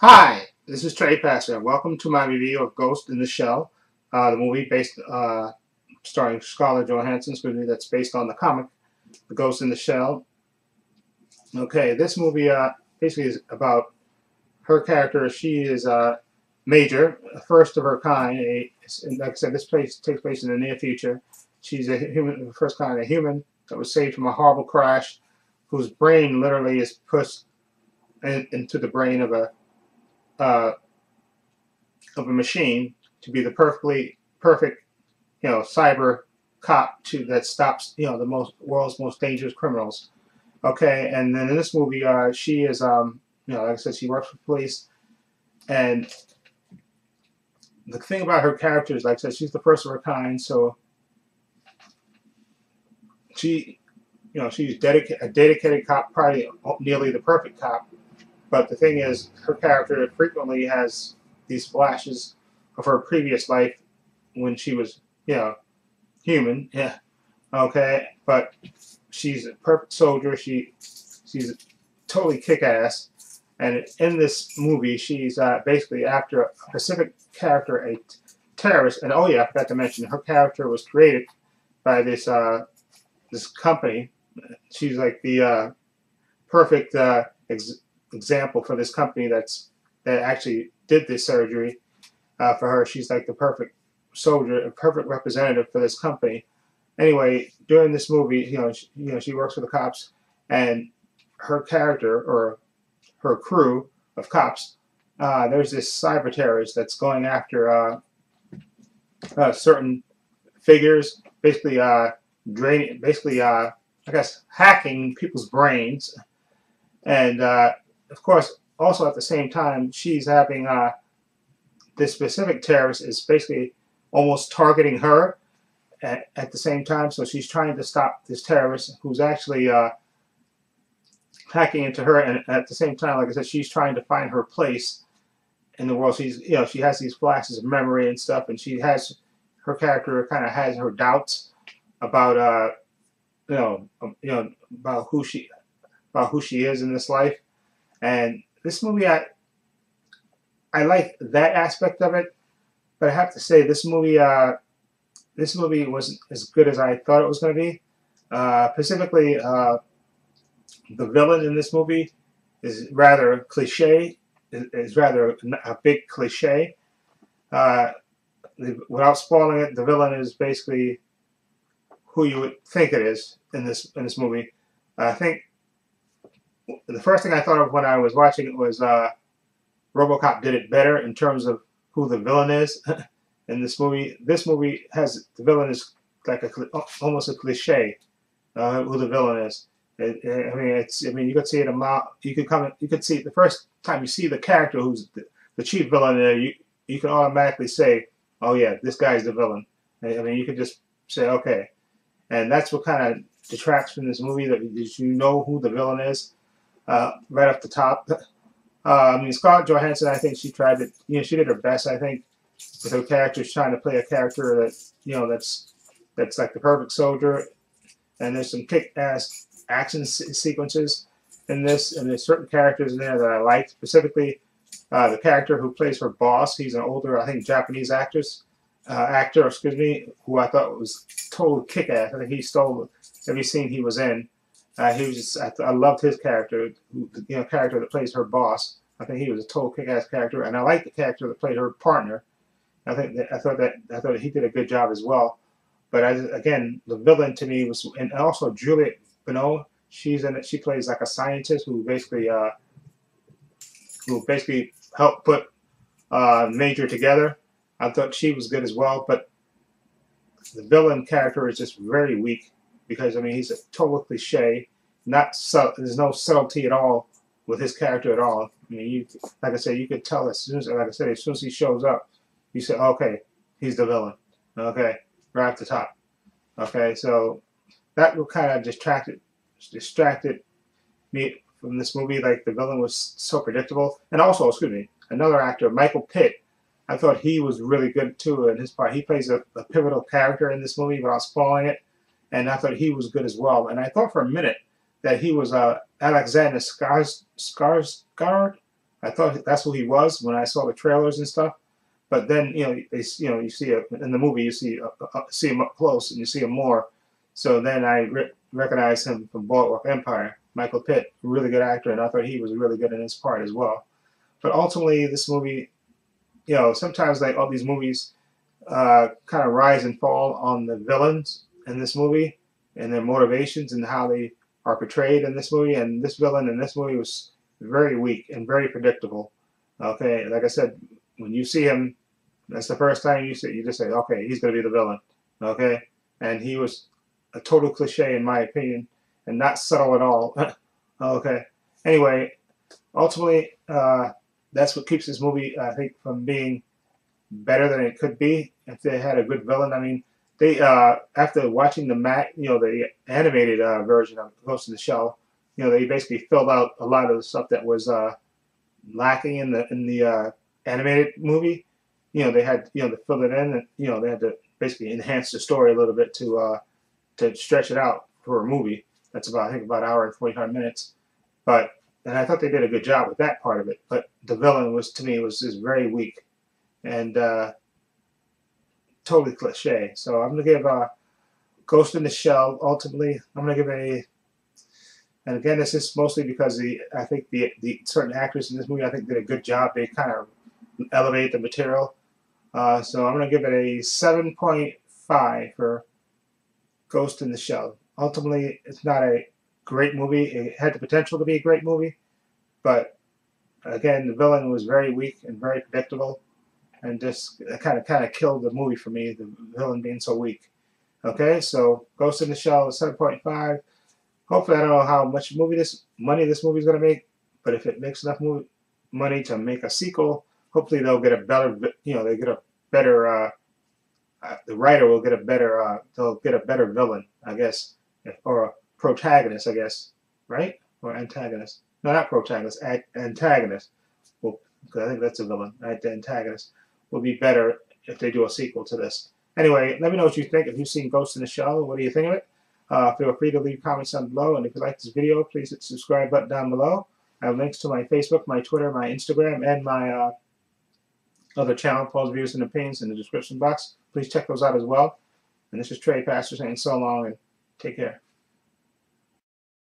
Hi, this is Trey Passer. Welcome to my review of Ghost in the Shell, the movie based starring Scarlett Johansson's movie that's based on the comic, The Ghost in the Shell. Okay, this movie basically is about her character. She is Major, first of her kind. Like I said, this takes place in the near future. She's a human, first kind of human that was saved from a horrible crash, whose brain literally is pushed into the brain uh, of a machine to be the perfect, cyber cop that stops, the world's most dangerous criminals. Okay, and then in this movie, she is, like I said, she works for police, and the thing about her character is, like I said, she's the first of her kind, so she, she's a dedicated cop, probably nearly the perfect cop. But the thing is, her character frequently has these flashes of her previous life when she was, human. Yeah. Okay. But she's a perfect soldier. She's totally kick ass. And in this movie, she's basically after a specific character, a terrorist. And oh yeah, I forgot to mention, her character was created by this company. She's like the perfect example for this company that actually did this surgery for her. She's like the perfect soldier, a perfect representative for this company. Anyway, during this movie, she works for the cops, and her character or her crew of cops, there's this cyber terrorist that's going after certain figures, basically draining, basically I guess hacking people's brains, and of course, also at the same time, she's having this specific terrorist is basically almost targeting her at the same time. So she's trying to stop this terrorist who's actually hacking into her, and at the same time, like I said, she's trying to find her place in the world. She has these flashes of memory and stuff, and her character kind of has her doubts about about who she is in this life. And this movie, I like that aspect of it, but I have to say this movie wasn't as good as I thought it was going to be. Specifically, the villain in this movie is rather cliche. Is rather a big cliche. Uh, Without spoiling it, the villain is basically who you would think it is in this movie. I think the first thing I thought of when I was watching it was RoboCop did it better in terms of who the villain is in this movie. This movie has the villain is like almost a cliche who the villain is. You could see it a mile. You could see it the first time you see the character who's the chief villain there. You can automatically say, "Oh yeah, this guy's the villain." You could just say, "Okay," and that's what kind of detracts from this movie that you know who the villain is right off the top. Scarlett Johansson, I think she tried to, she did her best. I think with her character, she's trying to play a character that, that's like the perfect soldier. And there's some kick-ass action sequences in this, and there's certain characters in there that I like. Specifically, the character who plays her boss. He's an older, I think, Japanese actor, excuse me, who I thought was total kick-ass. I think he stole every scene he was in. He was just, I loved his character, character that plays her boss. I think he was a total kick-ass character, and I liked the character that played her partner. I thought he did a good job as well. But again, the villain to me was, and also Juliette Binoche. She's in it. She plays like a scientist who basically helped put Major together. I thought she was good as well, but the villain character is just very weak because he's a total cliche. There's no subtlety at all with his character at all. Like I said, you could tell as soon as he shows up, you say, okay, he's the villain. Okay, right off the top. Okay, so that will kind of distracted me from this movie. Like the villain was so predictable, and also, excuse me, another actor, Michael Pitt. I thought he was really good too in his part. He plays a pivotal character in this movie without spoiling it, and I thought he was good as well. And I thought for a minute that he was Alexander Skarsgård. I thought that's who he was when I saw the trailers and stuff. But then you see in the movie you see him up close and you see him more. So then I recognize him from Boardwalk Empire. Michael Pitt, really good actor, and I thought he was really good in his part as well. But ultimately, this movie, sometimes like all these movies kind of rise and fall on the villains in this movie and their motivations and how they are portrayed in this movie. And this villain in this movie was very weak and very predictable. Okay, like I said, when you see him, that's the first time you see it, you just say, okay, he's going to be the villain. Okay, and he was a total cliche in my opinion, and not subtle at all. Okay. Anyway, ultimately, that's what keeps this movie, I think, from being better than it could be if they had a good villain. I mean, they after watching the animated version of Ghost in the Shell, they basically filled out a lot of the stuff that was lacking in the animated movie. They had to fill it in, and they had to basically enhance the story a little bit to stretch it out for a movie. That's I think about an hour and 45 minutes. And I thought they did a good job with that part of it. But the villain to me was just very weak and totally cliche. So I'm gonna give Ghost in the Shell. Ultimately, I'm gonna give and again, this is mostly because I think the certain actors in this movie I think did a good job. They kind of elevate the material. So I'm gonna give it a 7.5 for Ghost in the Shell. Ultimately, it's not a great movie. It had the potential to be a great movie, but again, the villain was very weak and very predictable, and just kind of killed the movie for me. The villain being so weak. Okay, so Ghost in the Shell is 7.5. Hopefully, I don't know how much money this movie is going to make, but if it makes enough money to make a sequel, hopefully they'll get a better. They get a better. The writer will get a better. They'll get a better villain, I guess, or a protagonist, I guess, right? Or antagonist. No, not protagonist. Antagonist. Well, because I think that's a villain, right? The antagonist will be better if they do a sequel to this. Anyway, let me know what you think. If you've seen Ghost in the Shell, what do you think of it? Feel free to leave comments down below. And if you like this video, please hit the subscribe button down below. I have links to my Facebook, my Twitter, my Instagram, and my other channel, Paul's Views and Opinions, in the description box. Please check those out as well. And this is Trey Pastor saying so long and take care.